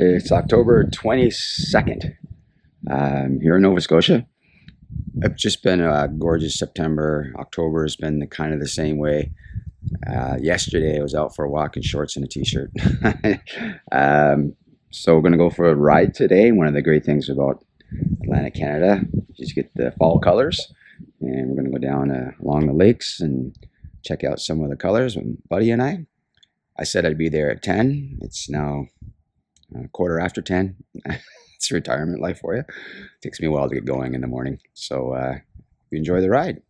It's October 22nd. Here in Nova Scotia. It's just been a gorgeous September. October has been kind of the same way. Yesterday I was out for a walk in shorts and a t-shirt. So we're going to go for a ride today. One of the great things about Atlantic Canada is you get the fall colors. And we're going to go down along the lakes and check out some of the colors with Buddy and I. I said I'd be there at 10. It's now quarter after 10. It's retirement life for you. It takes me a while to get going in the morning. So you enjoy the ride.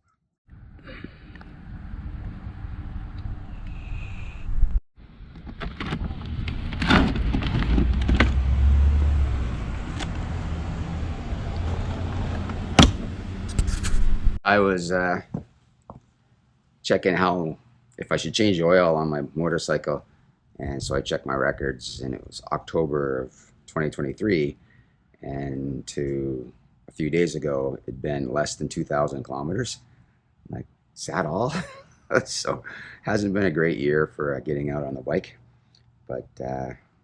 I was checking if I should change the oil on my motorcycle, and so I checked my records, and it was October of 2023, and to a few days ago it'd been less than 2,000 kilometers. I'm like, is that all? So hasn't been a great year for getting out on the bike, but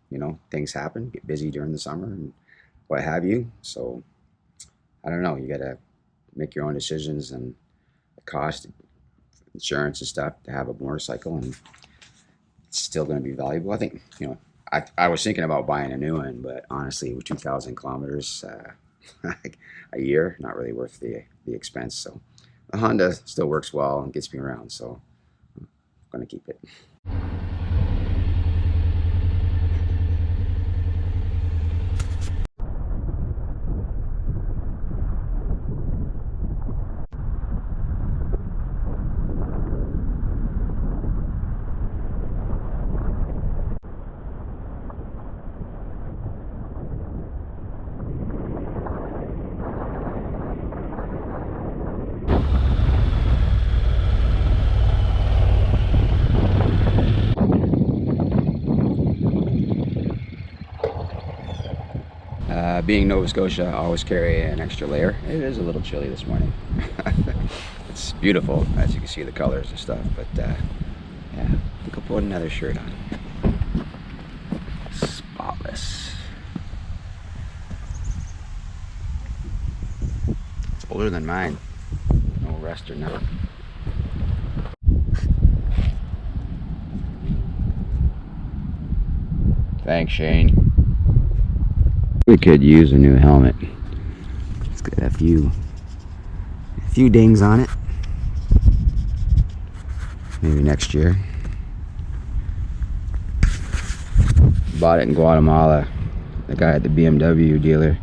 you know, things happen, get busy during the summer and what have you. So I don't know, you gotta make your own decisions and the cost, insurance and stuff to have a motorcycle, and it's still going to be valuable. I think, you know, I was thinking about buying a new one, but honestly, with 2,000 kilometers a year, not really worth the expense. So the Honda still works well and gets me around, so I'm going to keep it. Being Nova Scotia, I always carry an extra layer. It is a little chilly this morning. It's beautiful, as you can see the colors and stuff, but yeah, I think I'll put another shirt on. Spotless. It's older than mine. No rust or nothing. Thanks, Shane. We could use a new helmet. It's got a few dings on it. Maybe next year. Bought it in Guatemala. The guy at the BMW dealer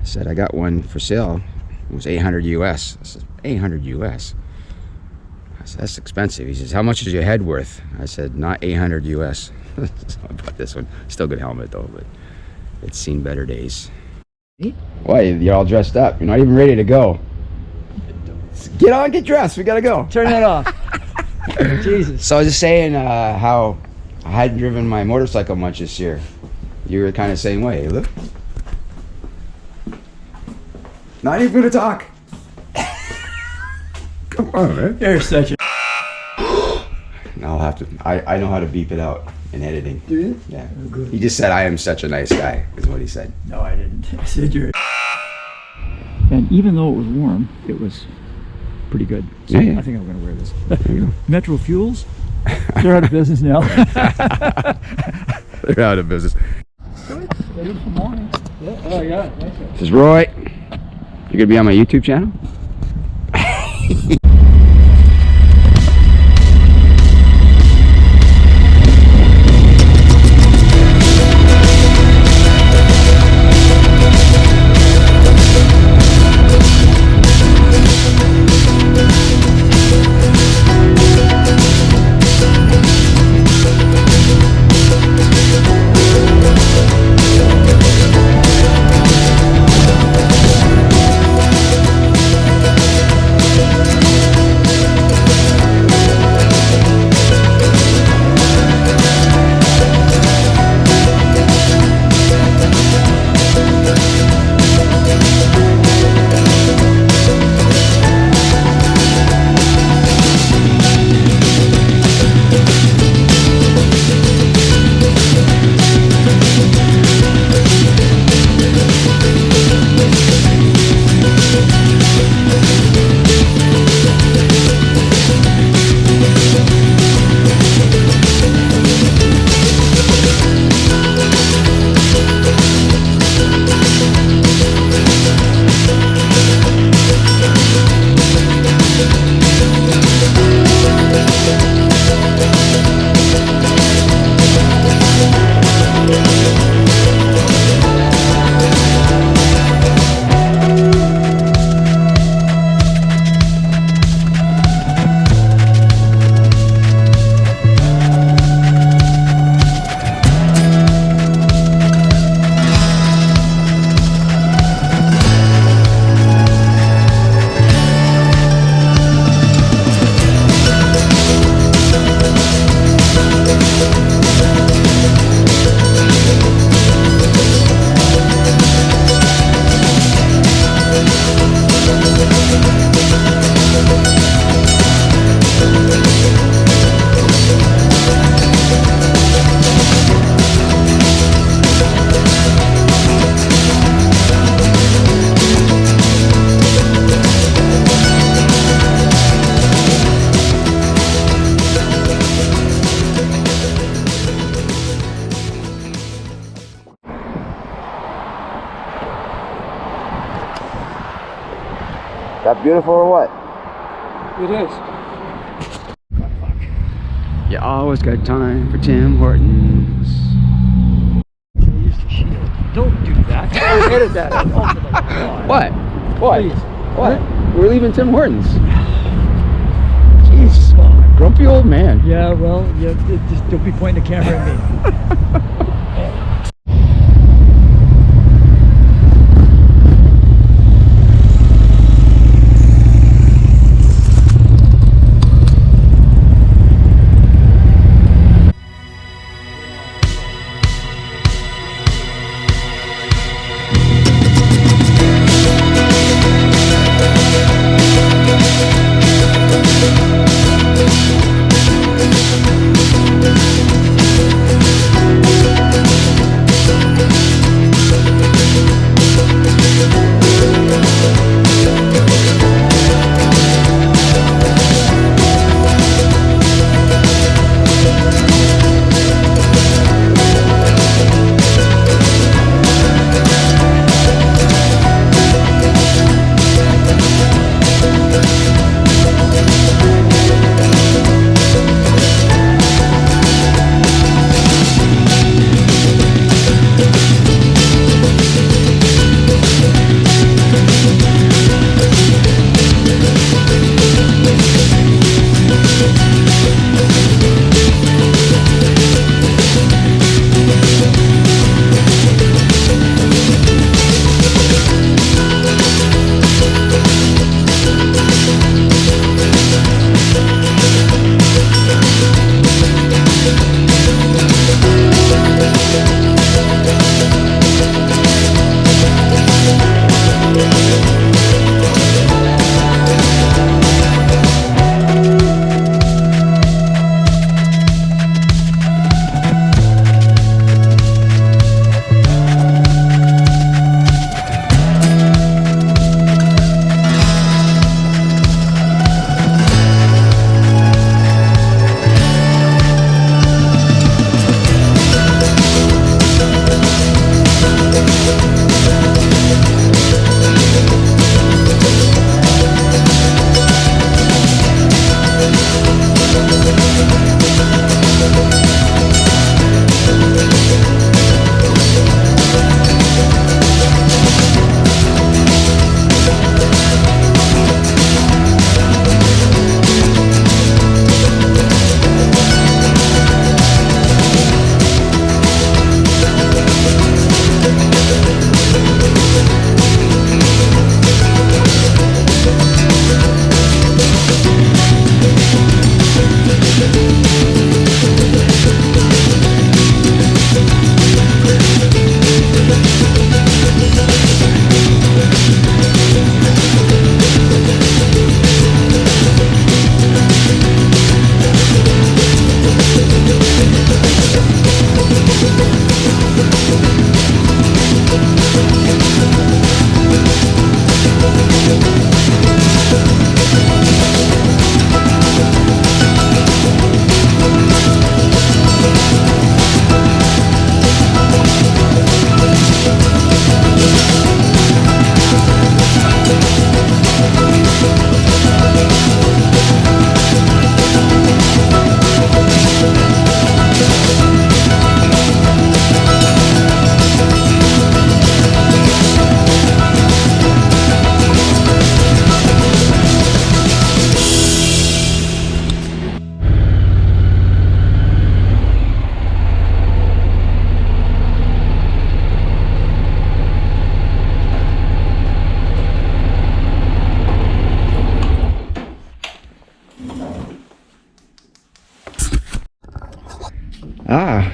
said, I got one for sale. It was 800 US. I said, 800 US? I said, that's expensive. He says, how much is your head worth? I said, not 800 US. So I bought this one. Still good helmet though, but it's seen better days. Why? You're all dressed up. You're not even ready to go. Get on, get dressed. We gotta go. Turn that off. Jesus. So I was just saying how I hadn't driven my motorcycle much this year. You were kind of the same way. Look. Not even gonna talk. Come on, man. You're such a... I'll have to. I know how to beep it out in editing. Do you? Yeah. Oh, good. He just said, I am such a nice guy, is what he said. No, I didn't. I said you're... And even though it was warm, it was pretty good. So yeah. I think I'm going to wear this. Metro Fuels, they're out of business now. They're out of business. Beautiful morning. Yeah. Oh, yeah. Nice. This is Roy. You're going to be on my YouTube channel? That beautiful or what? It is. You always got time for Tim Hortons. Don't do that. Don't edit that out. Oh, for the love of God. What? What? Please. What? We're leaving Tim Hortons. Jeez. Grumpy old man. Yeah, well, just don't be pointing the camera at me.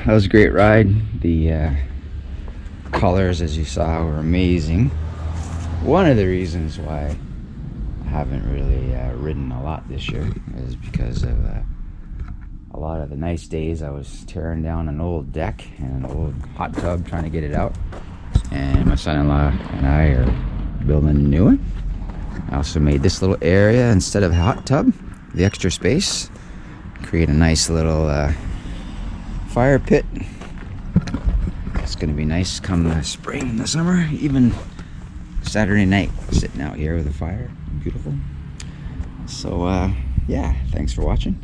That was a great ride. The colors, as you saw, were amazing. One of the reasons why I haven't really ridden a lot this year is because of a lot of the nice days I was tearing down an old deck and an old hot tub trying to get it out, and my son-in-law and I are building a new one. I also made this little area instead of a hot tub, the extra space, create a nice little fire pit. It's gonna be nice come the spring and the summer, even Saturday night, sitting out here with a fire. Beautiful. So, yeah, thanks for watching.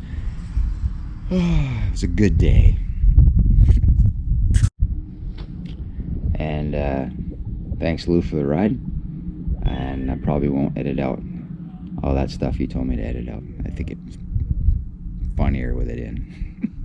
It was a good day. And thanks, Lou, for the ride. And I probably won't edit out all that stuff you told me to edit out. I think it's funnier with it in.